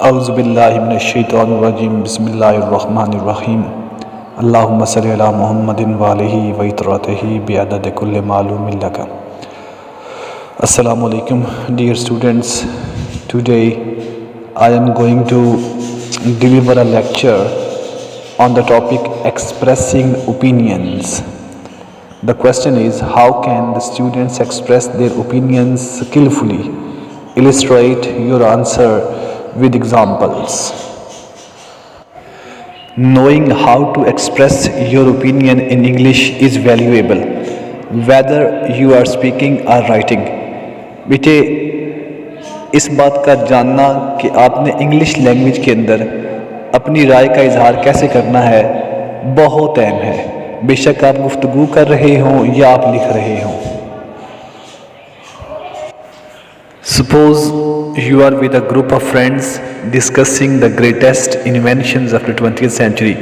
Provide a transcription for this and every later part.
اعوذ باللہ من الشیطان الرجیم بسم اللہ الرحمن الرحیم اللہم صلی علی محمد وآلہ وطرتہ بعدد کل معلوم لک. Assalamu alaikum dear students. Today I am going to deliver a lecture on the topic expressing opinions. The question is, how can the students express their opinions skillfully? Illustrate your answer with examples. Knowing how to express your opinion in English is valuable, whether you are speaking or writing. بیٹے اس بات کا جاننا کہ آپ نے English language کے اندر اپنی رائے کا اظہار کیسے کرنا ہے بہت اہم ہے، بے شک آپ گفتگو کر رہے ہوں یا آپ لکھ رہے ہوں. Suppose you are with a group of friends discussing the greatest inventions of the 20th century.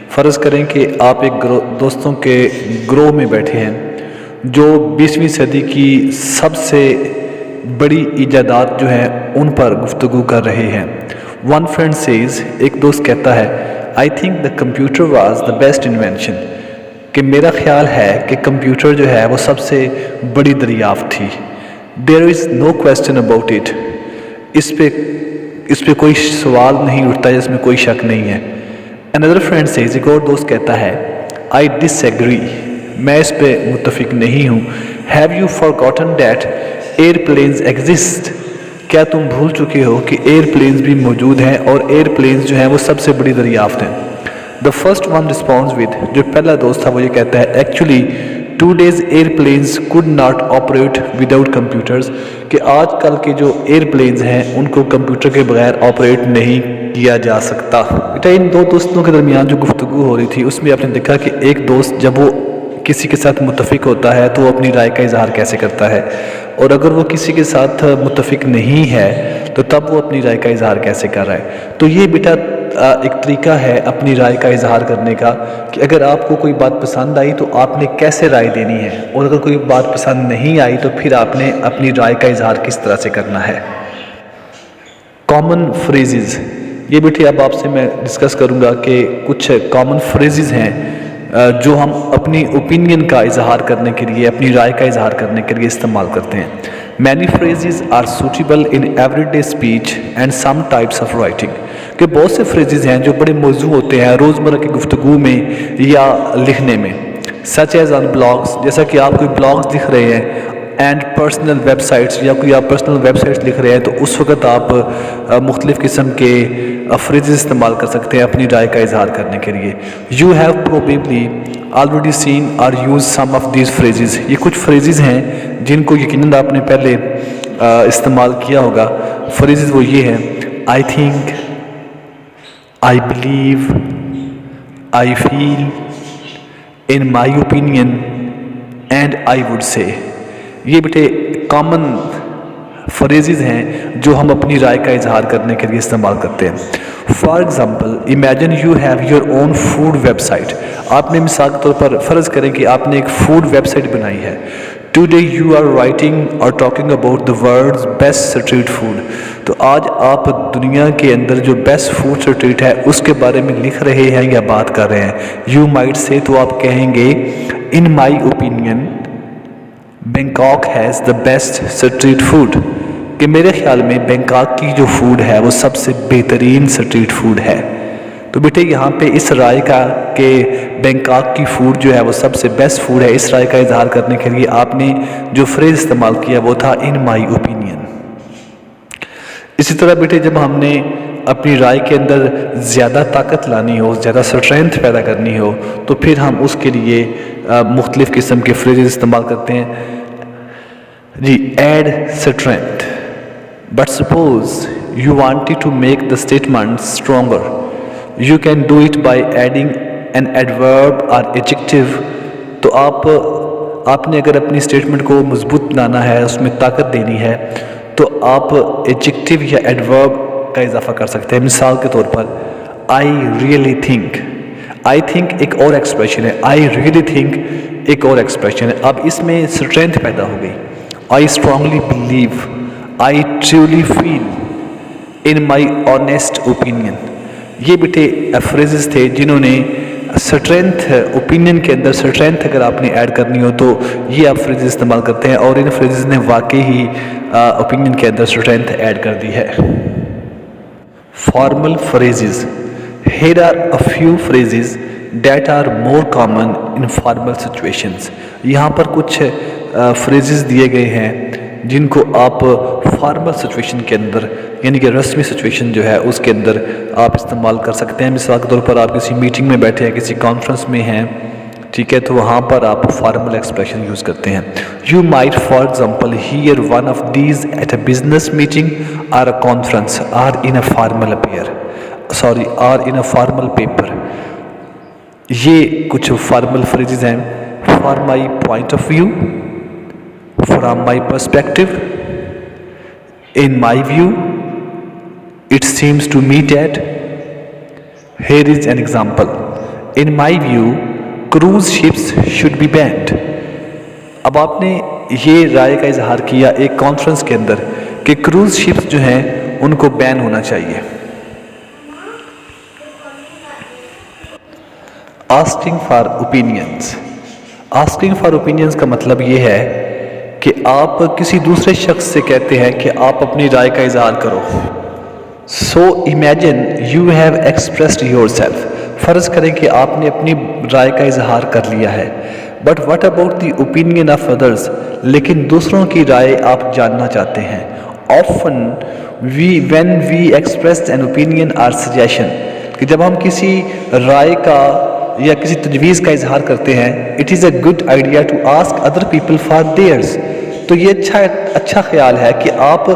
فرض کریں کہ آپ ایک دوستوں کے گروہ میں بیٹھے ہیں جو 20ویں صدی کی سب سے بڑی ایجادات جو ہیں ان پر گفتگو کر رہے ہیں. One friend says, ایک دوست کہتا ہے, I think the computer was the best invention. کہ میرا خیال ہے کہ کمپیوٹر جو ہے وہ سب سے بڑی دریافت تھی. There is no question about it. اس پہ کوئی سوال نہیں اٹھتا، اس میں کوئی شک نہیں ہے. Another friend says, ایک اور دوست کہتا ہے, I disagree. میں اس پہ متفق نہیں ہوں. Have you forgotten that airplanes exist? کیا تم بھول چکے ہو کہ ایئرپلینز بھی موجود ہیں اور ایئرپلینز جو ہیں وہ سب سے بڑی دریافت ہیں. The first one responds with, جو پہلا دوست تھا وہ یہ کہتا ہے, actually today's airplanes could not operate without computers. کہ آج کل کے جو ایئرپلینز ہیں ان کو کمپیوٹر کے بغیر آپریٹ نہیں کیا جا سکتا. بیٹا ان دو دوستوں کے درمیان جو گفتگو ہو رہی تھی اس میں آپ نے دیکھا کہ ایک دوست جب وہ کسی کے ساتھ متفق ہوتا ہے تو وہ اپنی رائے کا اظہار کیسے کرتا ہے، اور اگر وہ کسی کے ساتھ متفق نہیں ہے تو تب وہ اپنی رائے کا اظہار کیسے کر رہا ہے. تو یہ بیٹا ایک طریقہ ہے اپنی رائے کا اظہار کرنے کا کہ اگر آپ کو کوئی بات پسند آئی تو آپ نے کیسے رائے دینی ہے، اور اگر کوئی بات پسند نہیں آئی تو پھر آپ نے اپنی رائے کا اظہار کس طرح سے کرنا ہے. کامن فریزز، یہ بیٹے اب آپ سے میں ڈسکس کروں گا کہ کچھ کامن فریزز ہیں جو ہم اپنی اوپینین کا اظہار کرنے کے لیے، اپنی رائے کا اظہار کرنے کے لیے استعمال کرتے ہیں. Many phrases are suitable in everyday speech and some types of writing. کہ بہت سے phrases ہیں جو بڑے موزوں ہوتے ہیں روزمرہ کی گفتگو میں یا لکھنے میں. Such as on blogs، جیسا کہ آپ کوئی blogs لکھ رہے ہیں، اینڈ پرسنل ویب سائٹس، یا کوئی آپ پرسنل ویب سائٹس لکھ رہے ہیں تو اس وقت آپ مختلف قسم کے فریزز استعمال کر سکتے ہیں اپنی رائے کا اظہار کرنے کے لیے. You have probably already seen or use some of these phrases. یہ کچھ فریزز ہیں جن کو یقیناً آپ نے پہلے استعمال کیا ہوگا. فریزز وہ یہ ہیں, I think, I believe, I feel, in my opinion and I would say. یہ بیٹے کامن فریزز ہیں جو ہم اپنی رائے کا اظہار کرنے کے لیے استعمال کرتے ہیں. For example, imagine you have your own food website. آپ نے مثال کے طور پر فرض کریں کہ آپ نے ایک فوڈ ویب سائٹ بنائی ہے. ٹوڈے یو آر رائٹنگ اور talking about the world's best street food. تو آج آپ دنیا کے اندر جو بیسٹ فوڈ اسٹریٹ ہے اس کے بارے میں لکھ رہے ہیں یا بات کر رہے ہیں. یو مائٹ سے, تو آپ کہیں گے, in my opinion Bangkok has the best street food. کہ میرے خیال میں بینکاک کی جو فوڈ ہے وہ سب سے بہترین اسٹریٹ فوڈ ہے. تو بیٹے یہاں پہ اس رائے کا کہ بینکاک کی فوڈ جو ہے وہ سب سے بیسٹ فوڈ ہے, اس رائے کا اظہار کرنے کے لیے آپ نے جو فریز استعمال کیا وہ تھا ان مائی اوپینین. اسی طرح بیٹے جب ہم نے اپنی رائے کے اندر زیادہ طاقت لانی ہو, زیادہ اسٹرینتھ پیدا کرنی ہو, تو پھر ہم اس کے لیے مختلف قسم کے فریز استعمال کرتے ہیں. جی, add strength. But suppose you wanted to make the statement stronger. You can do it by adding an adverb or adjective. تو آپ نے اگر اپنی اسٹیٹمنٹ کو مضبوط بنانا ہے, اس میں طاقت دینی ہے, تو آپ ایڈجیکٹو یا ایڈورب کا اضافہ کر سکتے ہیں. مثال کے طور پر, I really think. I think ایک اور ایکسپریشن ہے, I really think ایک اور ایکسپریشن ہے. اب اس میں اسٹرینتھ پیدا ہو گئی. I strongly believe, I truly feel, in my honest opinion. یہ بیٹے فریزز تھے جنہوں نے اسٹرینتھ اوپینین کے اندر اسٹرینتھ اگر آپ نے ایڈ کرنی ہو تو یہ آپ فریزز استعمال کرتے ہیں، اور ان فریزز نے واقعی ہی اوپینین کے اندر اسٹرینتھ ایڈ کر دی ہے۔ Formal phrases. Here are a few phrases that are more common in formal situations. یہاں پر کچھ فریزز دیے گئے ہیں جن کو آپ فارمل سچویشن کے اندر یعنی کہ رسمی سچویشن جو ہے اس کے اندر آپ استعمال کر سکتے ہیں۔ مثال کے طور پر آپ کسی میٹنگ میں بیٹھے ہیں، کسی کانفرنس میں ہیں، ٹھیک ہے، تو وہاں پر آپ فارمل ایکسپریشن یوز کرتے ہیں۔ You might for example hear one of these at a business meeting or a conference or in a formal or in a formal paper. یہ کچھ فارمل فریزز ہیں۔ For my point of view, from my perspective, in my view, it seems to me that. Here is an example. In my view, cruise ships should be banned. اب آپ نے یہ رائے کا اظہار کیا ایک کانفرنس کے اندر کہ کروز شپس جو ہیں ان کو بین ہونا چاہیے۔ Asking for opinions. Asking for opinions کا مطلب یہ ہے کہ آپ کسی دوسرے شخص سے کہتے ہیں کہ آپ اپنی رائے کا اظہار کرو۔ So imagine you have expressed yourself. فرض کریں کہ آپ نے اپنی رائے کا اظہار کر لیا ہے۔ But what about the opinion of others? لیکن دوسروں کی رائے آپ جاننا چاہتے ہیں۔ Often when we express an opinion or suggestion کہ جب ہم کسی رائے کا یا کسی تجویز کا اظہار کرتے ہیں it is a good idea to ask other people for theirs. تو یہ اچھا خیال ہے کہ آپ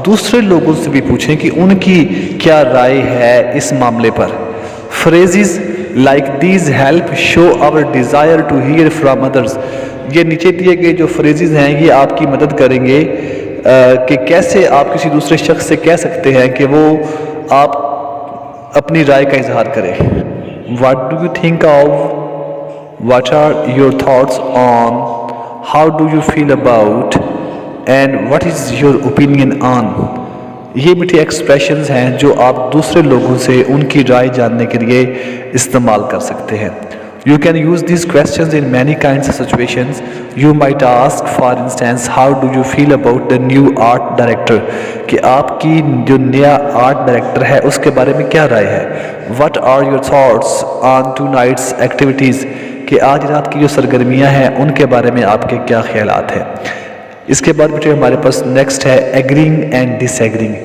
دوسرے لوگوں سے بھی پوچھیں کہ ان کی کیا رائے ہے اس معاملے پر۔ Phrases like these help show our desire to hear from others. یہ نیچے دیے گئے جو phrases ہیں یہ آپ کی مدد کریں گے کہ کیسے آپ کسی دوسرے شخص سے کہہ سکتے ہیں کہ وہ آپ اپنی رائے کا اظہار کریں۔ What do you think of? What are your thoughts on? How do you feel about? And what is your opinion on? یہ میٹھی ایکسپریشنز ہیں جو آپ دوسرے لوگوں سے ان کی رائے جاننے کے لیے استعمال کر سکتے ہیں۔ You can use these questions in many kinds of situations. You might ask, for instance, how do you feel about the new art director? کہ آپ کی جو نیا آرٹ ڈائریکٹر ہے اس کے بارے میں کیا رائے ہے۔ What are your thoughts on tonight's activities? کہ آج رات کی جو سرگرمیاں ہیں ان کے بارے میں آپ کے کیا خیالات ہیں۔ اس کے بعد بیٹے ہمارے پاس نیکسٹ ہے agreeing and disagreeing.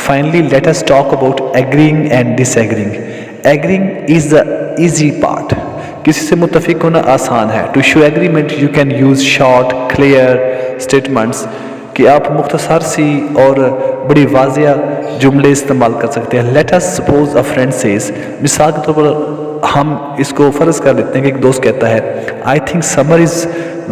Finally, let us talk about agreeing and disagreeing. Agreeing is the easy part. کسی سے متفق ہونا آسان ہے۔ To show agreement you can use short, clear statements کہ آپ مختصر سی اور بڑی واضح جملے استعمال کر سکتے ہیں۔ Let us suppose a friend says, مثال کے طور پر ہم اس کو فرض کر لیتے ہیں کہ ایک دوست کہتا ہے I think summer is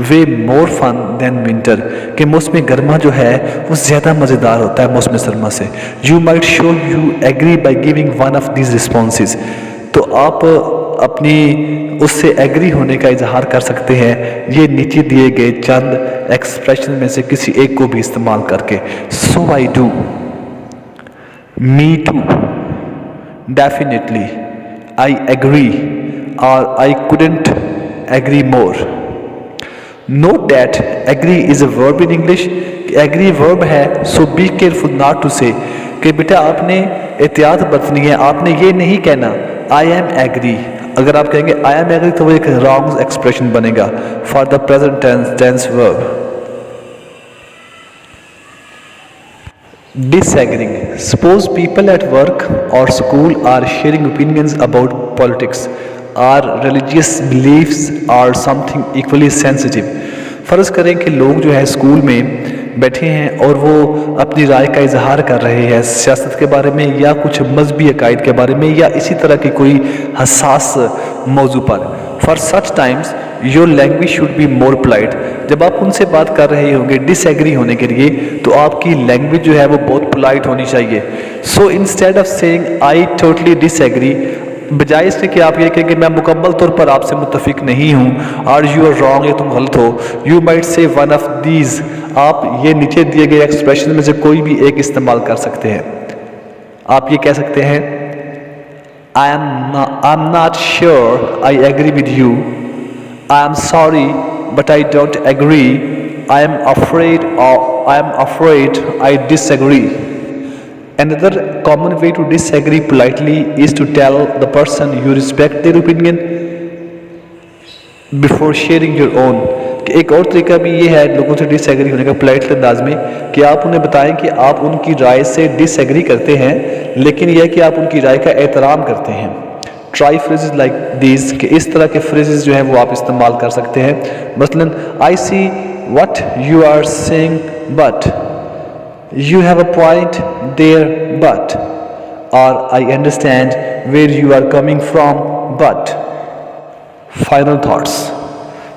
way more fun than winter کہ موسم گرما جو ہے وہ زیادہ مزیدار ہوتا ہے موسم سرما سے۔ You might show you agree by giving one of these responses. تو آپ اپنی اس سے ایگری ہونے کا اظہار کر سکتے ہیں یہ نیچے دیے گئے چند ایکسپریشن میں سے کسی ایک کو بھی استعمال کر کے۔ So I do. Me too. Definitely. I agree. Or I couldn't agree more. Note that agree is a verb in English. Agree verb ہے so be careful not to say کہ بیٹا آپ نے احتیاط برتنی ہے، آپ نے یہ نہیں کہنا I am agree۔ اگر آپ کہیں گے I am agree تو وہ ایک wrong expression بنے گا for the present tense verb۔ Disagreeing. Suppose people at work or school are sharing opinions about politics or religious beliefs or something equally sensitive. فرض کریں کہ لوگ جو ہے اسکول میں بیٹھے ہیں اور وہ اپنی رائے کا اظہار کر رہے ہیں سیاست کے بارے میں یا کچھ مذہبی عقائد کے بارے میں یا اسی طرح کی کوئی حساس موضوع پر۔ For such times your language should be more polite. جب آپ ان سے بات کر رہے ہوں گے ڈس ایگری ہونے کے لیے تو آپ کی لینگویج جو ہے وہ بہت پولائٹ ہونی چاہیے۔ So instead of saying I totally disagree بجائے اس کے کہ آپ یہ کہیں کہ میں مکمل طور پر آپ سے متفق نہیں ہوں اور you are wrong یا تم غلط ہو، you might say one of these. آپ یہ نیچے دیے گئے ایکسپریشن میں سے کوئی بھی ایک استعمال کر سکتے ہیں۔ آپ یہ کہہ سکتے ہیں I'm not sure I agree with you. I am sorry but I don't agree. I am afraid I disagree. Another common way to disagree politely is to tell the person you respect their opinion before sharing your own. کہ ایک اور طریقہ بھی یہ ہے لوگوں سے ڈس agri ہونے کا پولائٹ انداز میں کہ آپ انہیں بتائیں کہ آپ ان کی رائے سے ڈس ایگری کرتے ہیں لیکن یہ ہے کہ آپ ان کی رائے کا احترام کرتے ہیں. ٹرائی فریزز لائک دیز کہ اس طرح کے فریزز جو ہیں وہ آپ استعمال کر سکتے ہیں. مثلاً I see what you are saying but you have a point there but or I understand where you are coming from but. Final thoughts.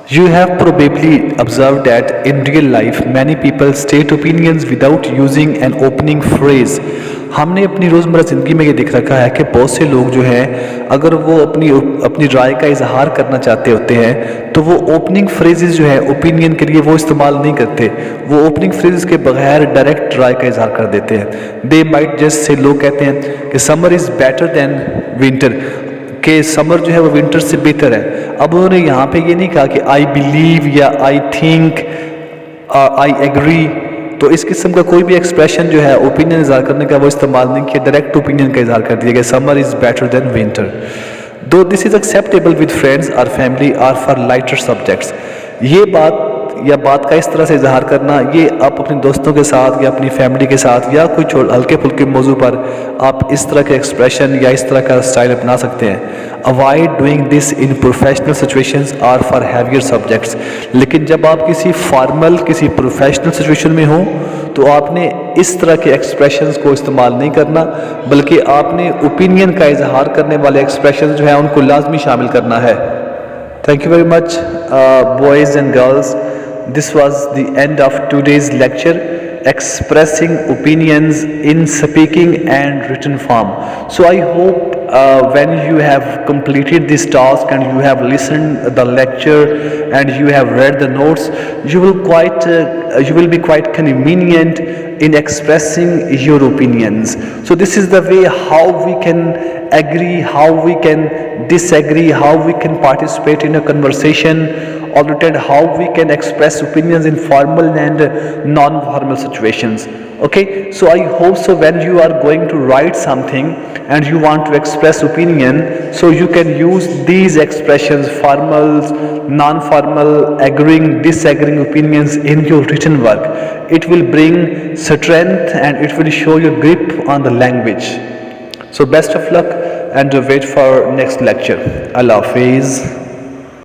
You have probably observed that in real life many people state opinions without using an opening phrase. ہم نے اپنی روزمرہ زندگی میں یہ دیکھ رکھا ہے کہ بہت سے لوگ جو ہیں اگر وہ اپنی رائے کا اظہار کرنا چاہتے ہوتے ہیں تو وہ اوپننگ فریزز جو ہے اوپینین کے لیے وہ استعمال نہیں کرتے. وہ اوپننگ فریزز کے بغیر ڈائریکٹ رائے کا اظہار کر دیتے ہیں. They might just say لوگ کہتے ہیں کہ summer is better than winter کہ سمر جو ہے وہ ونٹر سے بہتر ہے. اب انہوں نے یہاں پہ یہ نہیں کہا کہ آئی بلیو یا آئی تھنک آئی ایگری. تو اس قسم کا کوئی بھی ایکسپریشن جو ہے اوپینین اظہار کرنے کا وہ استعمال نہیں کیا, ڈائریکٹ اوپینین کا اظہار کر دیا کہ summer is better than winter. Though this is acceptable with friends اور فیملی اور فار لائٹر سبجیکٹس. یہ بات کا اس طرح سے اظہار کرنا یہ آپ اپنے دوستوں کے ساتھ یا اپنی فیملی کے ساتھ یا کوئی ہلکے پھلکے موضوع پر آپ اس طرح کے ایکسپریشن یا اس طرح کا اسٹائل اپنا سکتے ہیں. Avoid doing this in professional situations or for heavier subjects. لیکن جب آپ کسی پروفیشنل سچویشن میں ہوں تو آپ نے اس طرح کے ایکسپریشنز کو استعمال نہیں کرنا بلکہ آپ نے اوپینین کا اظہار کرنے والے ایکسپریشنز جو ہیں ان کو لازمی شامل کرنا ہے. Thank you very much, boys and girls. This was the end of today's lecture, expressing opinions in speaking and written form. So I hope when you have completed this task and you have listened the lecture and you have read the notes, you will be quite convenient in expressing your opinions. So this is the way how we can agree, how we can disagree, how we can participate in a conversation, or how we can express opinions in formal and non-formal situations. Okay, so I hope so when you are going to write something and you want to express opinion, so you can use these expressions, formals, non-formal, agreeing, disagreeing opinions in your written work. It will bring strength and it will show your grip on the language. So best of luck and wait for next lecture. Allah Hafiz.